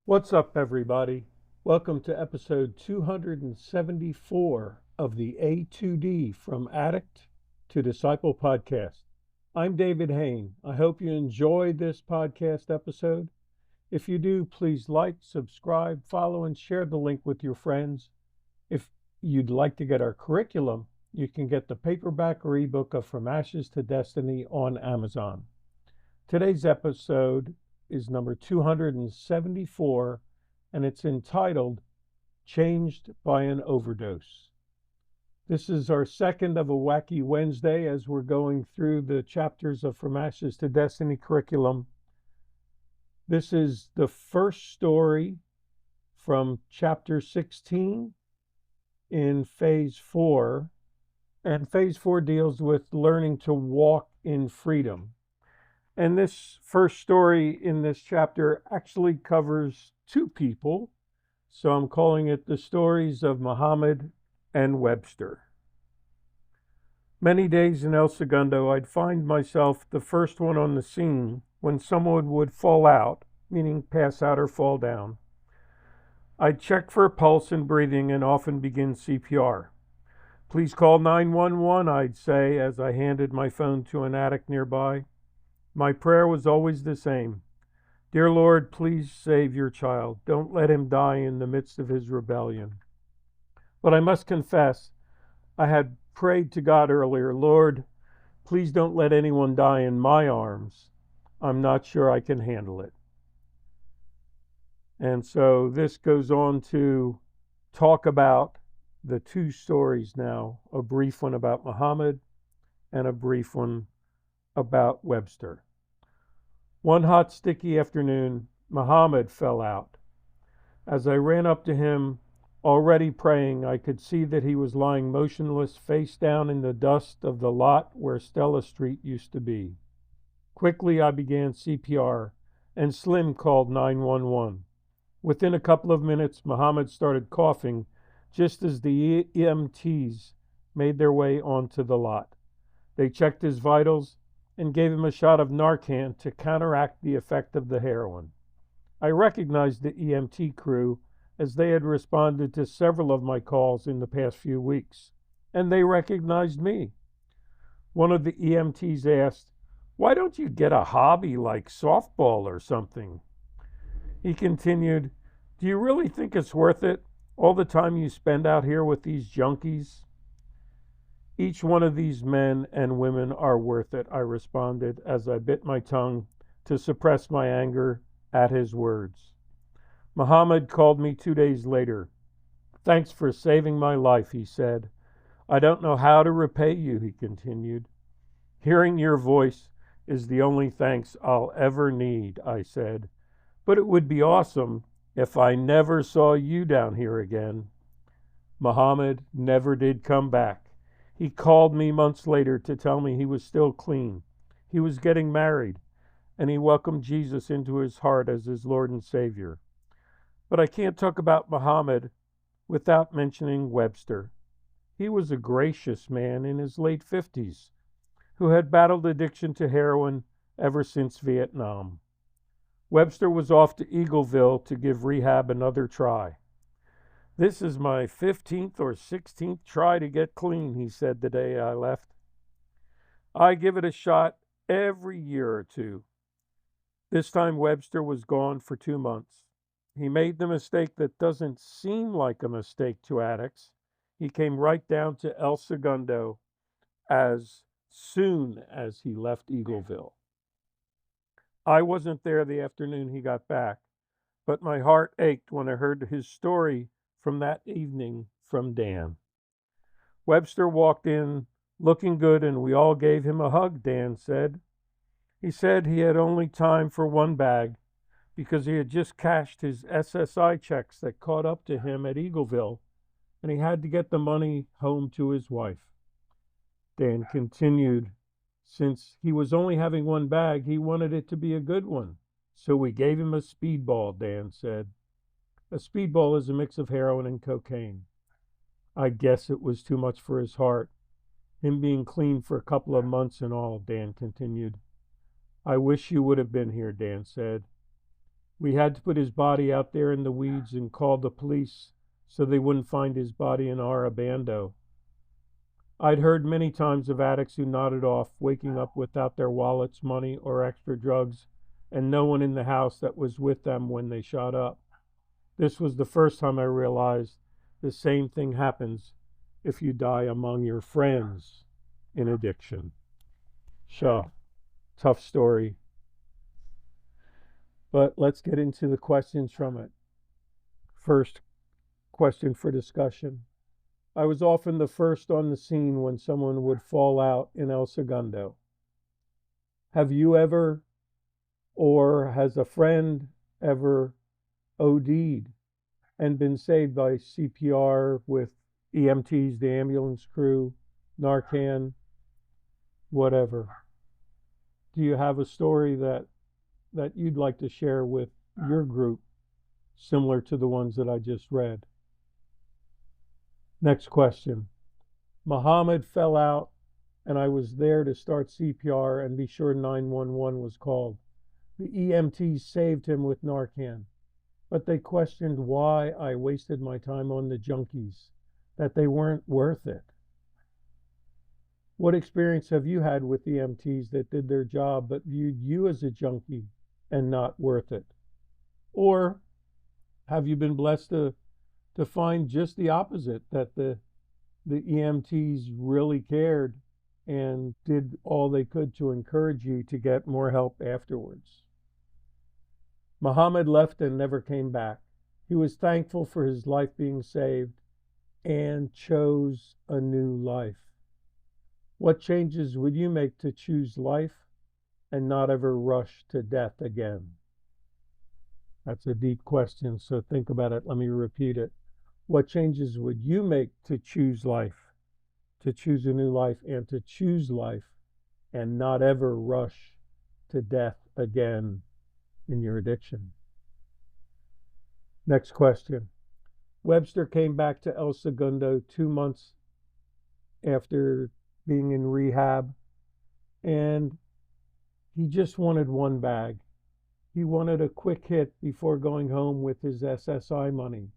What's up, everybody? Welcome to episode 274 of the A2D From Addict to Disciple podcast. I'm David Hain. I hope you enjoyed this podcast episode. If you do, please like, subscribe, follow, and share the link with your friends. If you'd like to get our curriculum, you can get the paperback or ebook of From Ashes to Destiny on Amazon. Today's episode is number 274, and it's entitled Changed by an Overdose. This is our second of a Wacky Wednesday as we're going through the chapters of From Ashes to Destiny curriculum. This is the first story from chapter 16 in phase 4, and phase 4 deals with learning to walk in freedom. And this first story in this chapter actually covers two people, so I'm calling it the stories of Mohammed and Webster. Many days in El Segundo, I'd find myself the first one on the scene when someone would fall out, meaning pass out or fall down. I'd check for pulse and breathing and often begin CPR. Please call 911, I'd say as I handed my phone to an addict nearby. My prayer was always the same. Dear Lord, please save your child. Don't let him die in the midst of his rebellion. But I must confess, I had prayed to God earlier, Lord, please don't let anyone die in my arms. I'm not sure I can handle it. And so this goes on to talk about the two stories now, a brief one about Mohammed and a brief one about Webster. One hot, sticky afternoon, Mohammed fell out. As I ran up to him, already praying, I could see that he was lying motionless, face down in the dust of the lot where Stella Street used to be. Quickly, I began CPR, and Slim called 911. Within a couple of minutes, Mohammed started coughing just as the EMTs made their way onto the lot. They checked his vitals and gave him a shot of Narcan to counteract the effect of the heroin. I recognized the EMT crew as they had responded to several of my calls in the past few weeks, and they recognized me. One of the EMTs asked, "Why don't you get a hobby like softball or something?" He continued, "Do you really think it's worth it, all the time you spend out here with these junkies?" "Each one of these men and women are worth it," I responded as I bit my tongue to suppress my anger at his words. Mohammed called me 2 days later. "Thanks for saving my life," he said. "I don't know how to repay you," he continued. "Hearing your voice is the only thanks I'll ever need," I said. "But it would be awesome if I never saw you down here again." Mohammed never did come back. He called me months later to tell me he was still clean. He was getting married, and he welcomed Jesus into his heart as his Lord and Savior. But I can't talk about Mohammed without mentioning Webster. He was a gracious man in his late 50s who had battled addiction to heroin ever since Vietnam. Webster was off to Eagleville to give rehab another try. "This is my 15th or 16th try to get clean," he said the day I left. "I give it a shot every year or two." This time Webster was gone for 2 months. He made the mistake that doesn't seem like a mistake to addicts. He came right down to El Segundo as soon as he left Eagleville. I wasn't there the afternoon he got back, but my heart ached when I heard his story from that evening from Dan. "Webster walked in looking good and we all gave him a hug," Dan said. He said he had only time for one bag because he had just cashed his SSI checks that caught up to him at Eagleville, and he had to get the money home to his wife. Dan continued, "Since he was only having one bag, he wanted it to be a good one. So we gave him a speedball," Dan said. A speedball is a mix of heroin and cocaine. I guess it was too much for his heart. Him being clean for a couple of months and all, Dan continued. "I wish you would have been here," Dan said. We had to put his body out there in the weeds and call the police so they wouldn't find his body in our abando. I'd heard many times of addicts who nodded off, waking up without their wallets, money, or extra drugs, and no one in the house that was with them when they shot up. This was the first time I realized the same thing happens if you die among your friends in addiction. Sure, tough story. But let's get into the questions from it. First question for discussion. I was often the first on the scene when someone would fall out in El Segundo. Have you ever, or has a friend ever OD'd and been saved by CPR with EMTs, the ambulance crew, Narcan, whatever? Do you have a story that you'd like to share with your group, similar to the ones that I just read? Next question. Mohammed fell out, and I was there to start CPR and be sure 911 was called. The EMTs saved him with Narcan, but they questioned why I wasted my time on the junkies, that they weren't worth it. What experience have you had with EMTs that did their job but viewed you as a junkie and not worth it? Or have you been blessed to find just the opposite, that the EMTs really cared and did all they could to encourage you to get more help afterwards? Mohammed left and never came back. He was thankful for his life being saved and chose a new life. What changes would you make to choose life and not ever rush to death again? That's a deep question, so think about it. Let me repeat it. What changes would you make to choose life, to choose a new life, and to choose life and not ever rush to death again in your addiction? Next question. Webster came back to El Segundo 2 months after being in rehab, and he just wanted one bag. He wanted a quick hit before going home with his SSI money.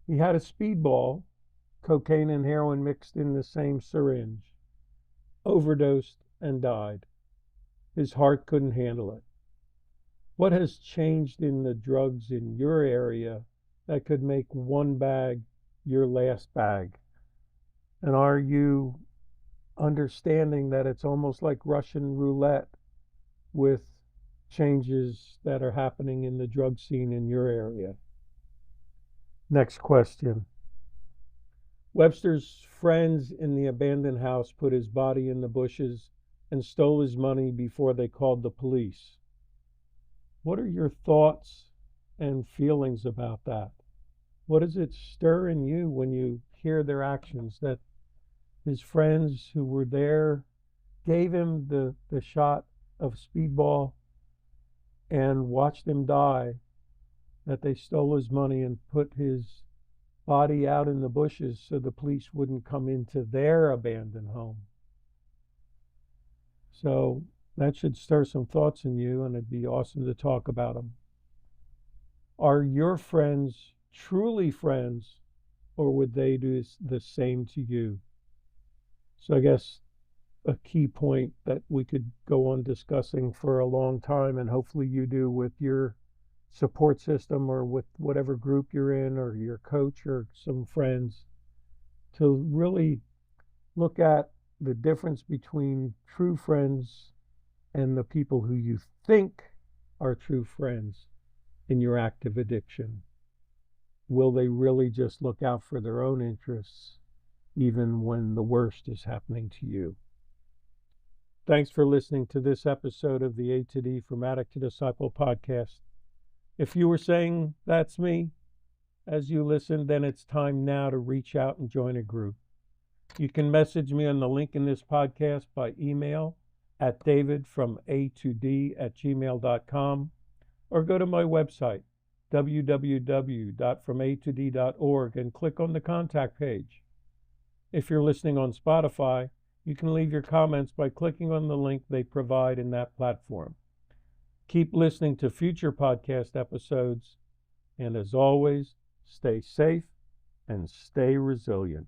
He had a speedball, cocaine and heroin mixed in the same syringe, overdosed, and died. His heart couldn't handle it. What has changed in the drugs in your area that could make one bag your last bag? And are you understanding that it's almost like Russian roulette with changes that are happening in the drug scene in your area? Next question. Webster's friends in the abandoned house put his body in the bushes and stole his money before they called the police. What are your thoughts and feelings about that? What does it stir in you when you hear their actions, that his friends who were there gave him the shot of speedball and watched him die, that they stole his money and put his body out in the bushes so the police wouldn't come into their abandoned home? So that should stir some thoughts in you, and it'd be awesome to talk about them. Are your friends truly friends, or would they do the same to you? So I guess a key point that we could go on discussing for a long time, and hopefully you do with your support system or with whatever group you're in, or your coach or some friends, to really look at the difference between true friends and the people who you think are true friends in your active addiction. Will they really just look out for their own interests, even when the worst is happening to you? Thanks for listening to this episode of the OD'd From Addict to Disciple podcast. If you were saying, that's me, as you listen, then it's time now to reach out and join a group. You can message me on the link in this podcast by email at davidfromA2D@gmail.com, or go to my website, www.fromatod.org, and click on the contact page. If you're listening on Spotify, you can leave your comments by clicking on the link they provide in that platform. Keep listening to future podcast episodes. And as always, stay safe and stay resilient.